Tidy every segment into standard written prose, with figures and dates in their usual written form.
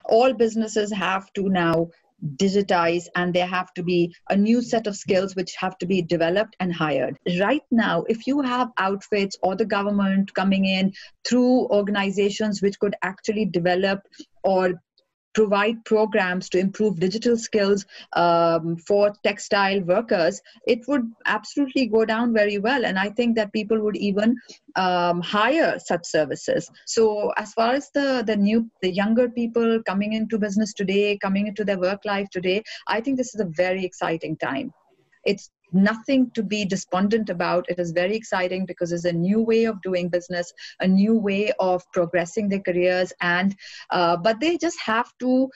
all businesses have to now digitize, and there have to be a new set of skills which have to be developed and hired. Right now, if you have outfits or the government coming in through organizations which could actually develop or provide programs to improve digital skills for textile workers, it would absolutely go down very well. And I think that people would even hire such services. So as far as the younger people coming into business today, coming into their work life today, I think this is a very exciting time. It's nothing to be despondent about. It is very exciting because it's a new way of doing business, a new way of progressing their careers, and but they just have to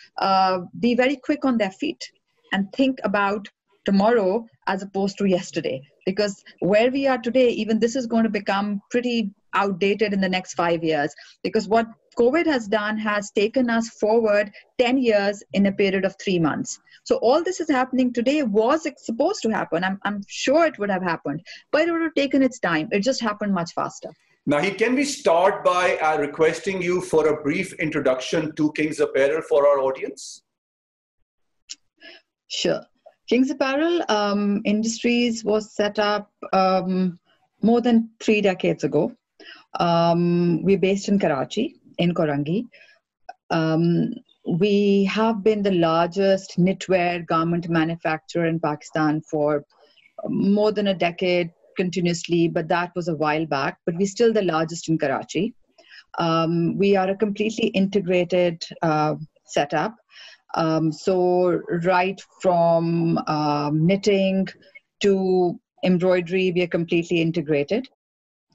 be very quick on their feet and think about tomorrow as opposed to yesterday. Because where we are today, even this is going to become pretty outdated in the next 5 years. Because what COVID has done has taken us forward 10 years in a period of 3 months. So all this is happening today was supposed to happen. I'm sure it would have happened, but it would have taken its time. It just happened much faster. Naheed, can we start by requesting you for a brief introduction to Kings Apparel for our audience? Sure. Kings Apparel Industries was set up more than 3 decades ago. We're based in Karachi, in Korangi. We have been the largest knitwear garment manufacturer in Pakistan for more than a decade continuously, but that was a while back. But we're still the largest in Karachi. We are a completely integrated setup. So right from knitting to embroidery, we are completely integrated.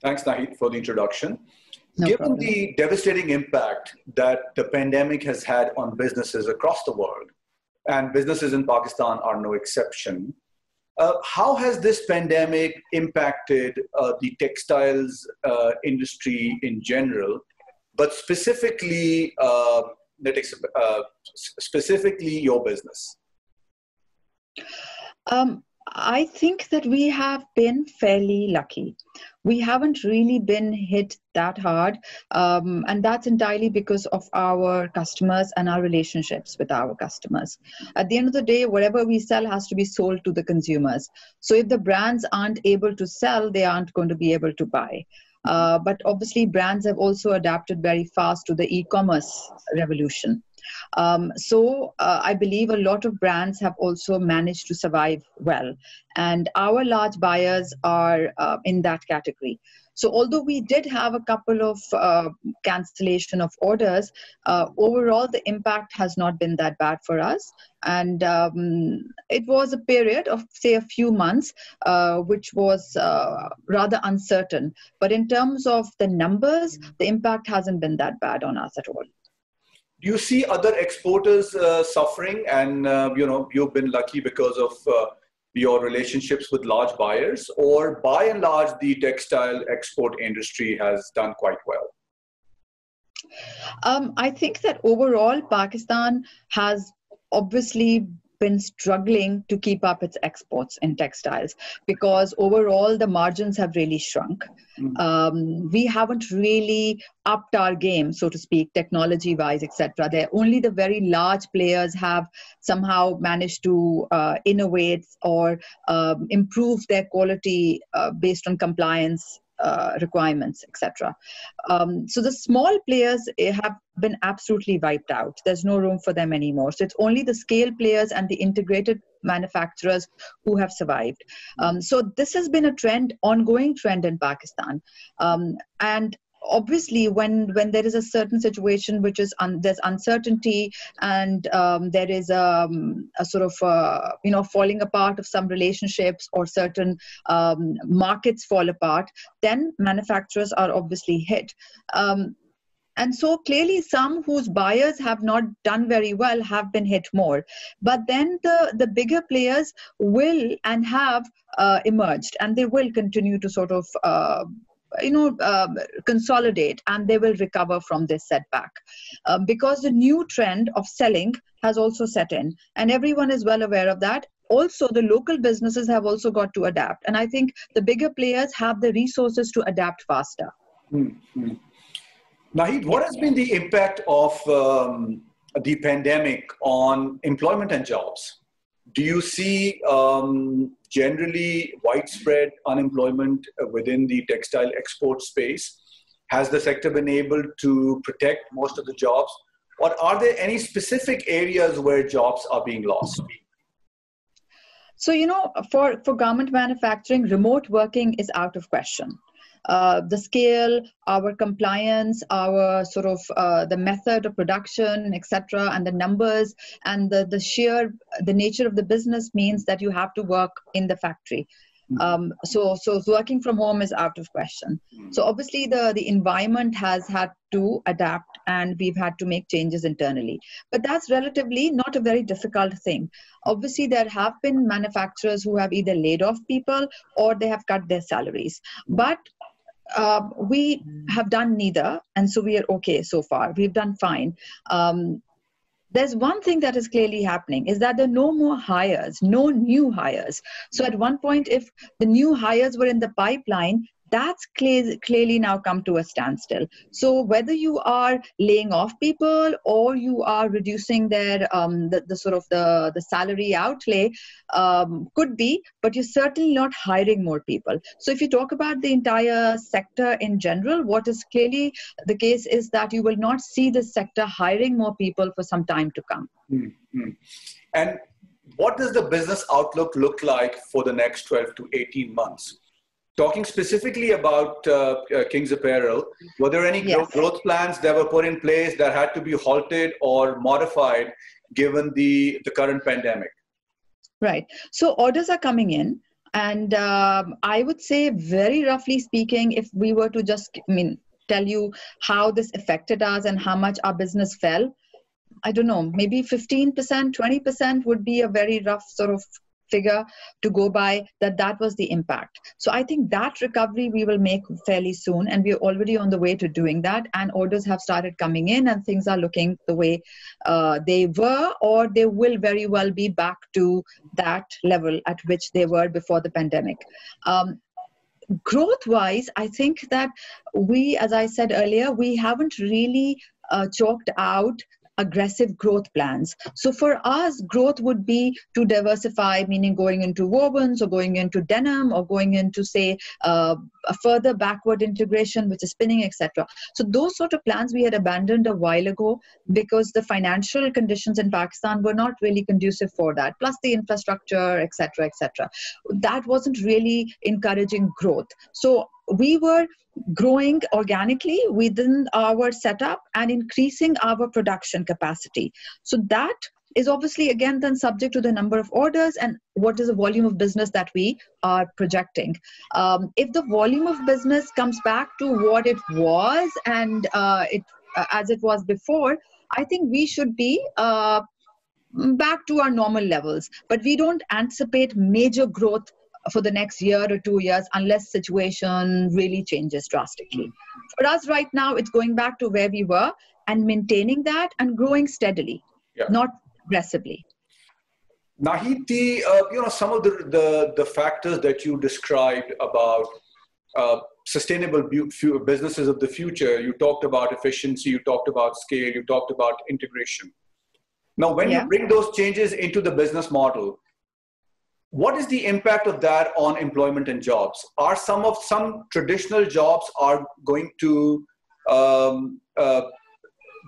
Thanks, Naheed, for the introduction. No Given problem. the devastating impact that the pandemic has had on businesses across the world, and businesses in Pakistan are no exception, how has this pandemic impacted the textiles industry in general, but specifically your business? I think that we have been fairly lucky. We haven't really been hit that hard, and that's entirely because of our customers and our relationships with our customers. At the end of the day, whatever we sell has to be sold to the consumers. So if the brands aren't able to sell, they aren't going to be able to buy. But obviously, brands have also adapted very fast to the e-commerce revolution. So I believe a lot of brands have also managed to survive well. And our large buyers are in that category. So although we did have a couple of cancellation of orders, overall the impact has not been that bad for us. And it was a period of, say, a few months, which was rather uncertain. But in terms of the numbers, the impact hasn't been that bad on us at all. Do you see other exporters suffering? And you've been lucky because of your relationships with large buyers, or by and large, the textile export industry has done quite well? I think that overall, Pakistan has obviously been struggling to keep up its exports in textiles because overall the margins have really shrunk. We haven't really upped our game, so to speak, technology-wise, etc. Only the very large players have somehow managed to innovate or improve their quality based on compliance requirements, etc. So the small players have been absolutely wiped out. There's no room for them anymore. So it's only the scale players and the integrated manufacturers who have survived. So this has been a ongoing trend in Pakistan. And obviously, when there is a certain situation which is there's uncertainty and there is a sort of falling apart of some relationships or certain markets fall apart, then manufacturers are obviously hit. And so clearly some whose buyers have not done very well have been hit more. But then the bigger players will and have emerged, and they will continue to sort of consolidate, and they will recover from this setback because the new trend of selling has also set in, and everyone is well aware of that. Also, the local businesses have also got to adapt, and I think the bigger players have the resources to adapt faster. Naheed, what has been the impact of the pandemic on employment and jobs? Do you see generally widespread unemployment within the textile export space? Has the sector been able to protect most of the jobs? Or are there any specific areas where jobs are being lost? So, for garment manufacturing, remote working is out of question. The scale, our compliance, our sort of the method of production, etc., and the numbers and the nature of the business means that you have to work in the factory. So working from home is out of question. So obviously the environment has had to adapt, and we've had to make changes internally. But that's relatively not a very difficult thing. Obviously, there have been manufacturers who have either laid off people or they have cut their salaries. But we have done neither, and so we are okay so far. We've done fine. There's one thing that is clearly happening is that there are no more hires, no new hires. So at one point, if the new hires were in the pipeline, that's clearly now come to a standstill. So whether you are laying off people or you are reducing their the salary outlay, could be, but you're certainly not hiring more people. So if you talk about the entire sector in general, what is clearly the case is that you will not see this sector hiring more people for some time to come. Mm-hmm. And what does the business outlook look like for the next 12 to 18 months? Talking specifically about Kings Apparel, were there any growth plans that were put in place that had to be halted or modified given the current pandemic? Right. So orders are coming in. And I would say, very roughly speaking, if we were to just tell you how this affected us and how much our business fell, I don't know, maybe 15%, 20% would be a very rough sort of figure to go by, that was the impact. So I think that recovery we will make fairly soon, and we're already on the way to doing that, and orders have started coming in and things are looking the way they were, or they will very well be back to that level at which they were before the pandemic. Growth wise, I think that we, as I said earlier, we haven't really chalked out aggressive growth plans. So for us, growth would be to diversify, meaning going into wovens or going into denim or going into, say, a further backward integration, which is spinning, etc. So those sort of plans we had abandoned a while ago because the financial conditions in Pakistan were not really conducive for that, plus the infrastructure, etc., etc. That wasn't really encouraging growth. So we were growing organically within our setup and increasing our production capacity. So that is obviously again then subject to the number of orders and what is the volume of business that we are projecting. If the volume of business comes back to what it was and as it was before, I think we should be back to our normal levels. But we don't anticipate major growth for the next year or 2 years unless situation really changes drastically. For us right now, it's going back to where we were and maintaining that and growing steadily, not aggressively. Naheed, some of the factors that you described about sustainable businesses of the future, you talked about efficiency, you talked about scale, you talked about integration. Now, when you bring those changes into the business model, what is the impact of that on employment and jobs? Are some traditional jobs are going to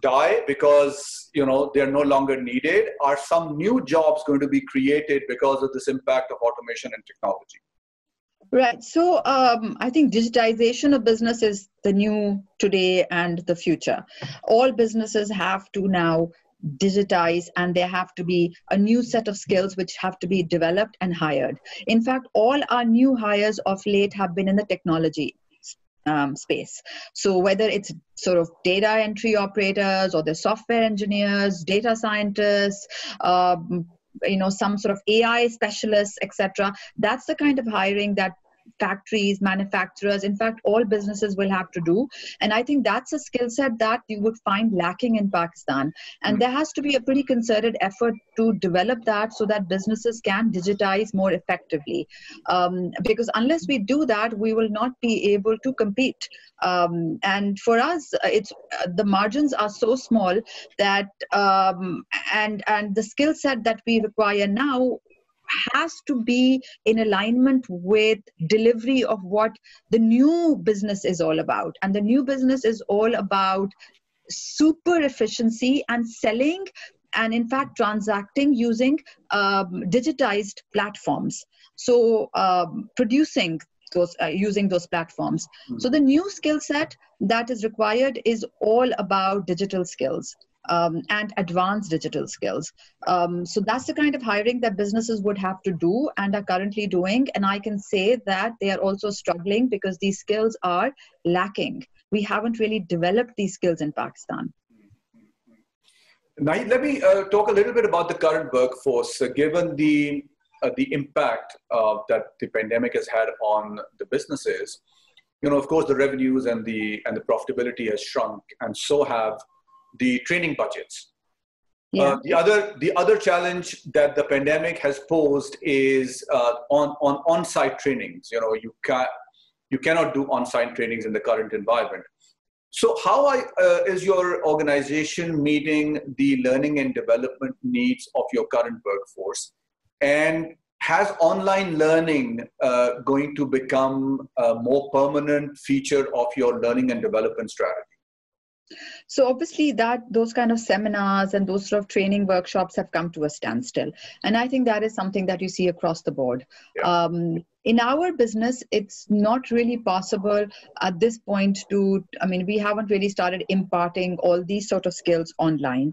die because they're no longer needed? Are some new jobs going to be created because of this impact of automation and technology? Right. So I think digitization of business is the new today and the future. All businesses have to now digitize, and there have to be a new set of skills which have to be developed and hired. In fact, all our new hires of late have been in the technology space. So whether it's sort of data entry operators or the software engineers, data scientists, some sort of AI specialists, etc. That's the kind of hiring that factories, manufacturers, in fact, all businesses will have to do. And I think that's a skill set that you would find lacking in Pakistan. And there has to be a pretty concerted effort to develop that so that businesses can digitize more effectively. Because unless we do that, we will not be able to compete. And for us, it's the margins are so small that and the skill set that we require now has to be in alignment with delivery of what the new business is all about. And the new business is all about super efficiency and selling and in fact transacting using digitized platforms. So producing those using those platforms. So the new skill set that is required is all about digital skills. And advanced digital skills. So that's the kind of hiring that businesses would have to do and are currently doing. And I can say that they are also struggling because these skills are lacking. We haven't really developed these skills in Pakistan. Naheed, let me talk a little bit about the current workforce, given the impact that the pandemic has had on the businesses. Of course, the revenues and the profitability has shrunk, and so have the training budgets. Yeah. The other challenge that the pandemic has posed is on-site trainings. You cannot do on-site trainings in the current environment. So how is your organization meeting the learning and development needs of your current workforce? And has online learning going to become a more permanent feature of your learning and development strategy? So obviously those kind of seminars and those sort of training workshops have come to a standstill. And I think that is something that you see across the board. Yeah. In our business, it's not really possible at this point we haven't really started imparting all these sort of skills online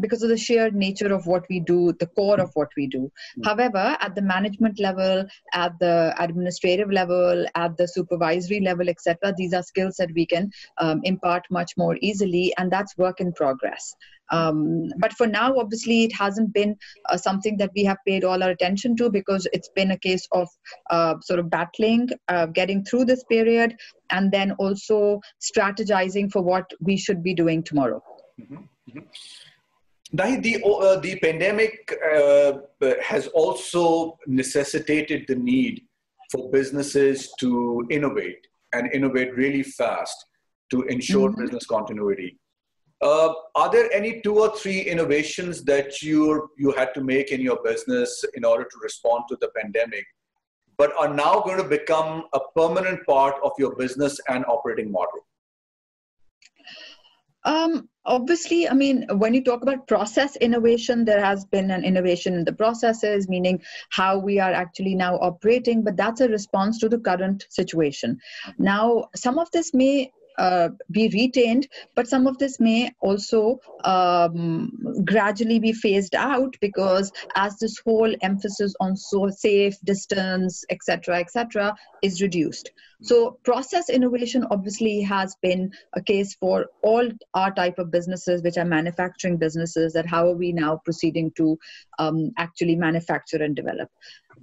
because of the sheer nature of what we do, the core of what we do. Mm-hmm. However, at the management level, at the administrative level, at the supervisory level, etc., these are skills that we can impart much more easily, and that's work in progress. But for now, obviously, it hasn't been something that we have paid all our attention to because it's been a case of sort of battling, getting through this period, and then also strategizing for what we should be doing tomorrow. Mm-hmm. Mm-hmm. Naheed, the pandemic has also necessitated the need for businesses to innovate and innovate really fast to ensure mm-hmm. business continuity. Are there any 2 or 3 innovations that you had to make in your business in order to respond to the pandemic, but are now going to become a permanent part of your business and operating model? Obviously, when you talk about process innovation, there has been an innovation in the processes, meaning how we are actually now operating, but that's a response to the current situation. Now, some of this may be retained, but some of this may also gradually be phased out because as this whole emphasis on so safe distance, etc., is reduced. So process innovation obviously has been a case for all our type of businesses, which are manufacturing businesses, that how are we now proceeding to actually manufacture and develop.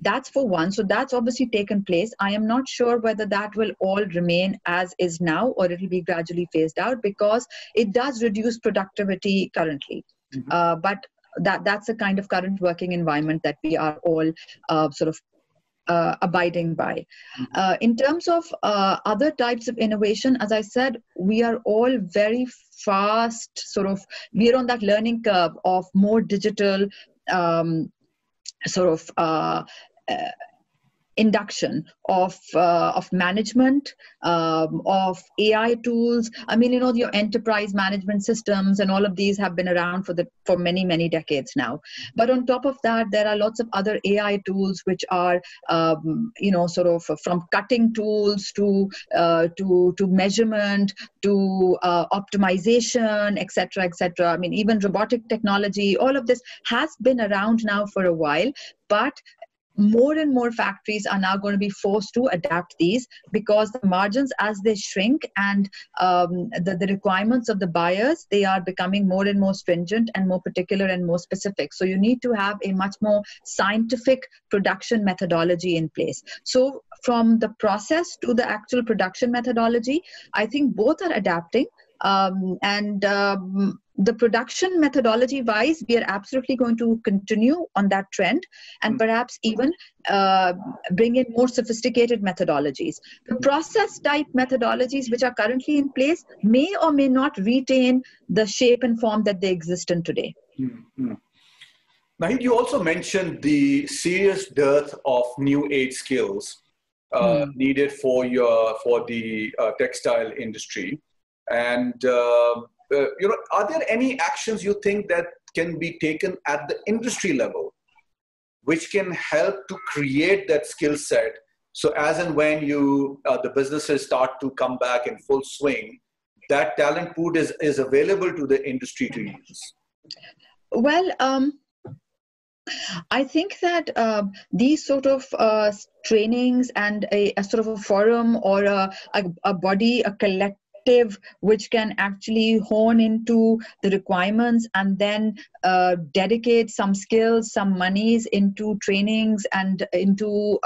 That's for one. So that's obviously taken place. I am not sure whether that will all remain as is now or it will be gradually phased out because it does reduce productivity currently. Mm-hmm. But that's the kind of current working environment that we are all abiding by. Mm-hmm. In terms of other types of innovation, as I said, we are all very fast, we're on that learning curve of more digital induction of management, of AI tools. Your enterprise management systems and all of these have been around for many, many decades now. But on top of that, there are lots of other AI tools which are, from cutting tools to measurement to optimization, etc. Even robotic technology, all of this has been around now for a while, but more and more factories are now going to be forced to adapt these, because the margins, as they shrink, and the requirements of the buyers, they are becoming more and more stringent and more particular and more specific. So you need to have a much more scientific production methodology in place. So from the process to the actual production methodology, I think both are adapting. The production methodology wise, we are absolutely going to continue on that trend, and perhaps even bring in more sophisticated methodologies. The process type methodologies which are currently in place may or may not retain the shape and form that they exist in today. Mm-hmm. Naheed, you also mentioned the serious dearth of new age skills needed for the textile industry. And are there any actions you think that can be taken at the industry level, which can help to create that skill set? So as and when the businesses start to come back in full swing, that talent pool is available to the industry to use. Well, I think that these sort of trainings and a sort of a forum or a body, a collective, which can actually hone into the requirements and then dedicate some skills, some monies into trainings and into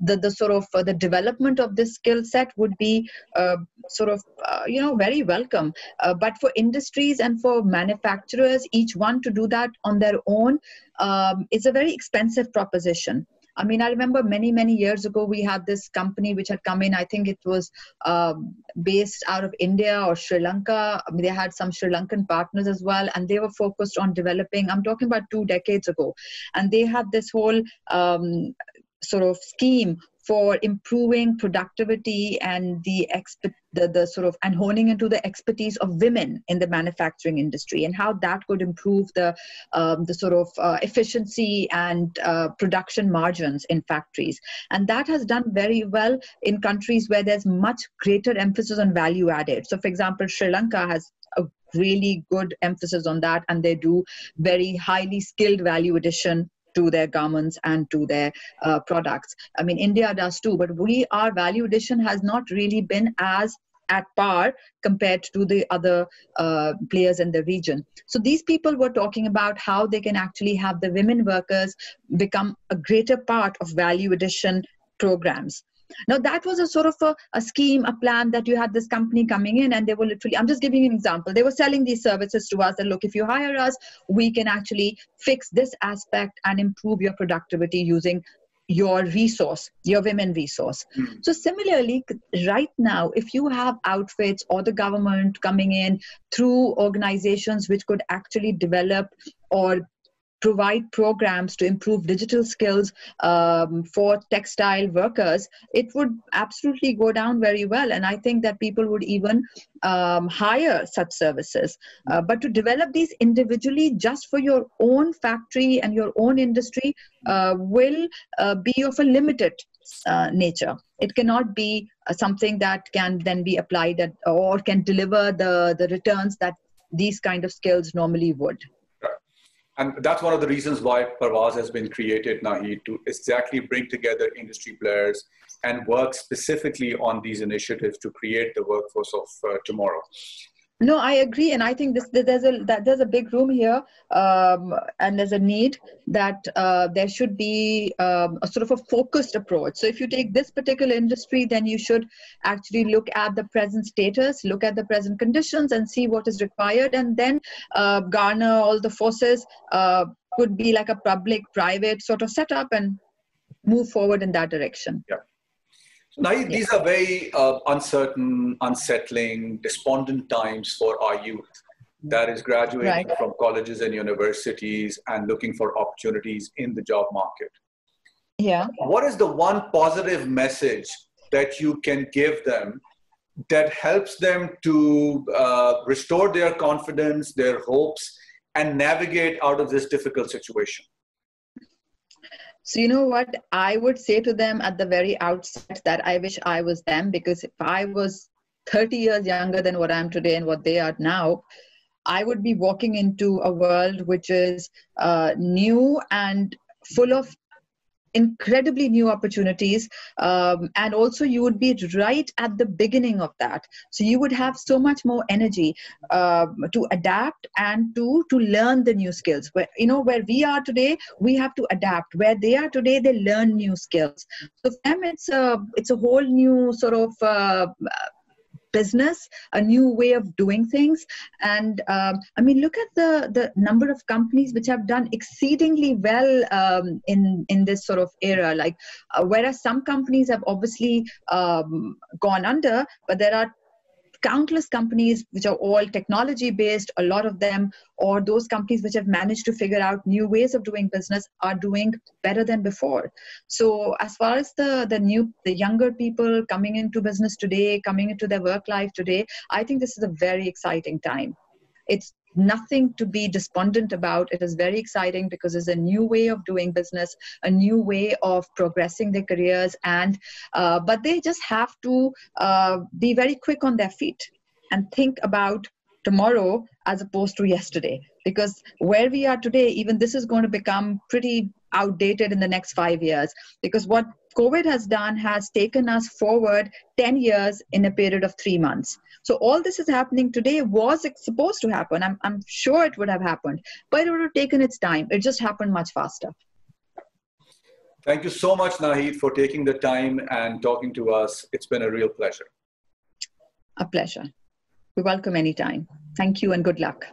the sort of the development of this skill set would be very welcome. But for industries and for manufacturers, each one to do that on their own, it's a very expensive proposition. I mean, I remember many, many years ago, we had this company which had come in. I think it was based out of India or Sri Lanka. I mean, they had some Sri Lankan partners as well, and they were focused on developing, I'm talking about 2 decades ago. And they had this whole sort of scheme for improving productivity and the sort of and honing into the expertise of women in the manufacturing industry, and how that could improve the sort of efficiency and production margins in factories. And that has done very well in countries where there's much greater emphasis on value added. So, for example, Sri Lanka has a really good emphasis on that, and they do very highly skilled value addition to their garments and to their products. I mean, India does too, but our value addition has not really been as at par compared to the other players in the region. So these people were talking about how they can actually have the women workers become a greater part of value addition programs. Now, that was a sort of a scheme, a plan that you had this company coming in, and they were literally, I'm just giving you an example. They were selling these services to us that, look, if you hire us, we can actually fix this aspect and improve your productivity using your resource, your women resource. So similarly, right now, if you have outfits or the government coming in through organizations which could actually develop or provide programs to improve digital skills for textile workers, it would absolutely go down very well. And I think that people would even hire such services. But to develop these individually just for your own factory and your own industry will be of a limited nature. It cannot be something that can then be applied or can deliver the returns that these kind of skills normally would. And that's one of the reasons why Parwaaz has been created, Naheed, to exactly bring together industry players and work specifically on these initiatives to create the workforce of tomorrow. No, I agree, and I think there's a big room here, and there's a need that there should be a sort of a focused approach. So if you take this particular industry, then you should actually look at the present status, look at the present conditions, and see what is required, and then garner all the forces. Could be like a public-private sort of setup, and move forward in that direction. Yeah. Naheed, these are very uncertain, unsettling, despondent times for our youth that is graduating from colleges and universities and looking for opportunities in the job market. Yeah. What is the one positive message that you can give them that helps them to restore their confidence, their hopes, and navigate out of this difficult situation? So you know what, I would say to them at the very outset that I wish I was them, because if I was 30 years younger than what I am today and what they are now, I would be walking into a world which is new and full of incredibly new opportunities, and also you would be right at the beginning of that. So you would have so much more energy to adapt and to learn the new skills. Where, you know, where we are today, we have to adapt. Where they are today, they learn new skills. So for them, it's a whole new sort of business, a new way of doing things. And I mean, look at the number of companies which have done exceedingly well in this sort of era. Like whereas some companies have obviously gone under, but there are countless companies which are all technology based, a lot of them, or those companies which have managed to figure out new ways of doing business are doing better than before. So as far as the younger people coming into business today, coming into their work life today, I think this is a very exciting time. It's nothing to be despondent about. It is very exciting because it's a new way of doing business, a new way of progressing their careers, and but they just have to be very quick on their feet and think about tomorrow as opposed to yesterday. Because where we are today, even this is going to become pretty outdated in the next 5 years. Because what COVID has done has taken us forward 10 years in a period of 3 months. So all this is happening today was supposed to happen. I'm sure it would have happened, but it would have taken its time. It just happened much faster. Thank you so much, Naheed, for taking the time and talking to us. It's been a real pleasure. A pleasure. You're welcome anytime. Thank you and good luck.